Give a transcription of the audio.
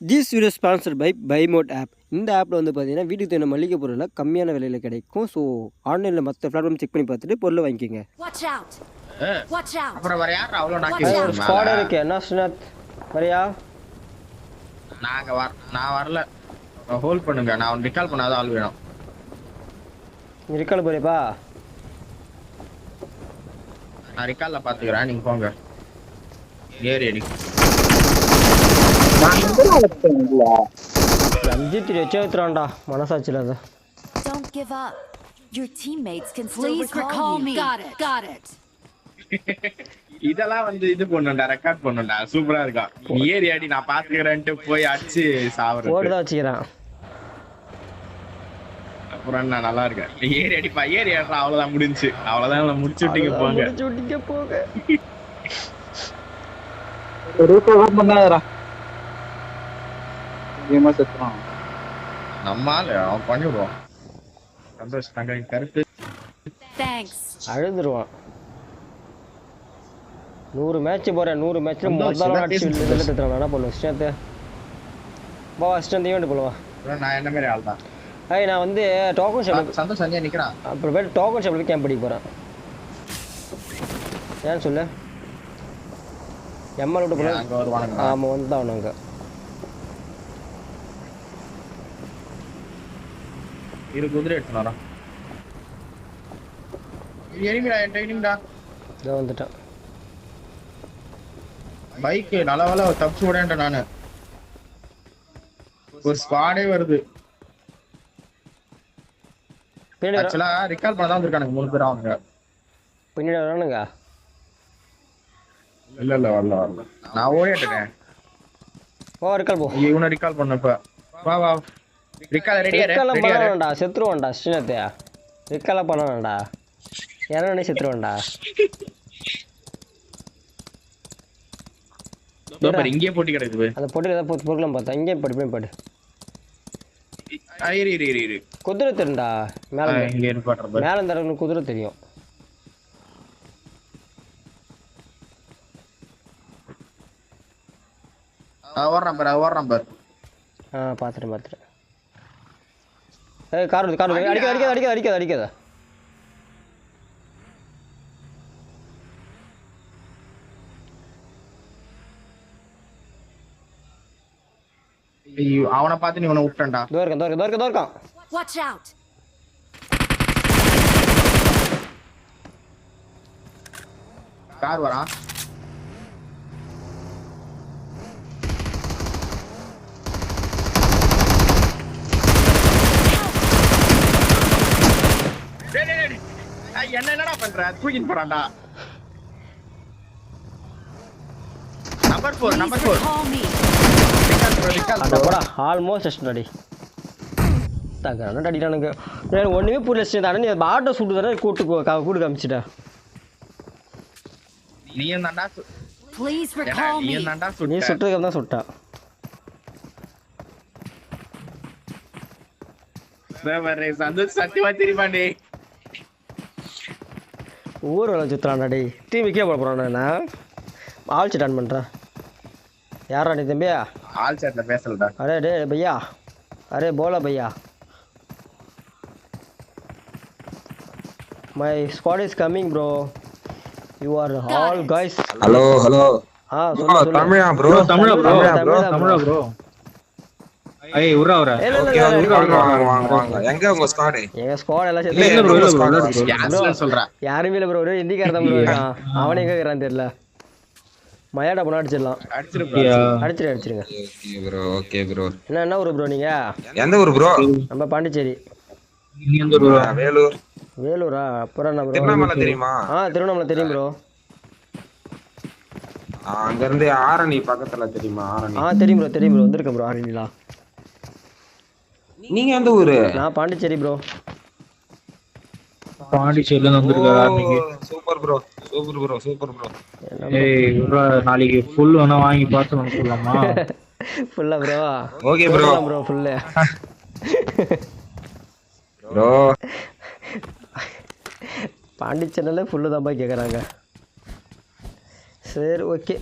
This video sponsored by Bymot app. இந்த ஆப்பில் வந்து பார்த்தீங்கன்னா வீட்டுக்கு தேவையான மளிகை பொருள்லாம் கம்மியான விலையில் கிடைக்கும். ஸோ ஆன்லைனில் மற்ற பிளாட்ஃபார்ம் செக் பண்ணி பார்த்துட்டு பொருளை வாங்கிக்கோங்க. அப்புறம் வேற யார் அவ்வளோ நாக்கி ஒரு ஸ்குவாட் இருக்கு. என்ன ஸ்ரீநாத் வரையா? நான் வரல. ஹோல்ட் பண்ணுங்க. நான் ரிகால் பண்ணாத ஆள் வேணும். நீ ரிகால் போறியப்பா? நான் ரிகால்ல பாத்துக்கிறேன், நீங்க போங்க. ஏறி அடி. ரஞ்சித் வச்சுறான்டா மனசாட்சியில் அது. Don't give up. Your teammates can still recall me. Got it. இதெல்லாம் வந்து இது பண்ணுடா, ரெக்கார்ட் பண்ணுடா. சூப்பரா இருக்கா. ஏறி அடி, நான் பாத்துக்கிறேன்ட்டு போய் அடிச்சு சாவறது. ஓடுதா வச்சுக்கிறேன். அப்புறம் என்ன நல்லா இருக்க. ஏறி அடிப்பா, ஏறி அடிடா. அவ்வளவுதான் முடிஞ்சு. அவ்வளவுதான் முடிச்சு விட்டீங்க போங்க. ரூட் பண்ணாதடா. கேமா செத்துறான். நம்மால அவன் பண்ணிடுவான். சந்தோஷ் தங்க கருத்து. Thanks. அழுதுருவான். 100 மேட்ச் போறேன். 100 மேட்ச்ல முதல்ல அடிச்சு வெளில எடுத்துறான். என்ன பண்ணுவ ஸ்ட்ரென்த்? வா ஸ்ட்ரென்த் ஈவென்ட் போலாம். நான் என்ன மாதிரி ஆள் தான். நான் வந்து டோக்கன் ஷாப் சந்தோஷ் அங்கே நிக்கிறான். அப்புறம் டோக்கன் ஷாப்ல கேம்ப் அடிக்க போறேன். ஏன் சொல்லு? எம்எல் விட்டு போல அங்க வருவானுங்க. ஆமா வந்துதான் அங்க. இரு குதிரை எடுத்துட்டு வரேன். எனிமிடா, என்டா. இதோ வந்துட்டான். பைக் நல்ல வேலை தப்பிச்சு விடேன்டா நானு. ஒரு ஸ்குவாடே வருது. பின்னாடி ஆக்சுவலா ரிகால் பண்ண தான் வந்திருக்கானுங்க 3 பேர். அவங்க பின்னாடி வரானுங்க. இல்ல வரல. நான் ஓடிட்டேன். ஓ ரிகால் போ. இவனை ரிகால் பண்ணப்ப வா ரிகால் ரெடியா பண்ணடா. செத்துருவான்டா ஸ்ரீநாத். ரிகால பண்ணடா. யாரனே செத்துருவான்டா. சூப்பர். இங்கே போட்டி கிடக்குது. அந்த பொட்டில ஏதாவது பொருளம் பார்த்தா இங்கே படு. இரு. குதிரை தெரியும்டா. மேல இங்க இருப்பாட்ற. மேல இந்த குதிரை தெரியும். ஓடுறான் பாரு. பாத்துட்டேன். கார் அடிக்காத. அவனை பார்த்து நீ உன விட்டேன்டா. தோர்க்கான். Watch out. கார் வரான். என்னடா பண்ற? தூக்கிட்டு போறான்டா. Number 4 Call me. போடா. ஆல்மோஸ்ட் அடி தகரான அடிட்டானுங்க. ஒண்ணுமே புரியல. தானே நீ ஆட்டோ சுட்டு தானே கூட்டு காமிச்சிட்டா. Please recall me. நீ சுட்டதுக்கு தான் சுட்டா. சந்தோஷ் சத்தியமா தெரியுமாண்டே. ஊர் வேலை சுத்துறான்டா. டே டீம் விக்கே போட போறான். நான் ஆல் செட் ஆன் பண்றேன். யாரா நீ தம்பியா? ஆல் செட்ல பேசலடா. அரே டே பையா. அரே போலா பையா. My squad is coming bro. You are all guys. Hello. சொல்லு. தமிழா bro. தமிழா bro. ஏய் உரா. ஓகே வாங்க. எங்க உங்க ஸ்குவாட்? எங்க ஸ்குவாட் எல்லாம் இல்ல bro. யாஸ்ல சொல்றா. யாருமே இல்ல bro. ஹிந்திக்கார தான் bro இருக்கான். அவனே எங்க இருக்கறான்னு தெரியல. மயாடா போனா அடிச்சிடலாம். அடிச்சிருங்க. Okay bro. என்ன ஊரு ப்ரோ நீங்க? எந்த ஊரு ப்ரோ? நம்ம பாண்டிச்சேரி. நீ எந்த ஊரு? வேலூரா? அப்புறம் என்ன ப்ரோ? திருவண்ணாமலை தெரியுமா? திருவண்ணாமலை தெரியும் ப்ரோ. அங்க இருந்து ஆரணி பக்கத்துல தெரியுமா? தெரியும் ப்ரோ. வந்திருக்கேன் ப்ரோ ஆரணிலாம். நீங்க எந்த ஊரு? நான் பாண்டிச்சேரி ப்ரோ. பாண்டிச்சேரில வந்திருக்காரு ஆர்மிக்கு. Super bro. ஏய் ப்ரோ நாளைக்கு ஃபுல் வேணா வாங்கி பார்த்து வந்து சொல்லலாமா? ஃபுல்லா bro. Okay bro. Full bro. பாண்டிச்சேரியில ஃபுல்லு தான் போய் கேட்குறாங்க. சரி ஓகே.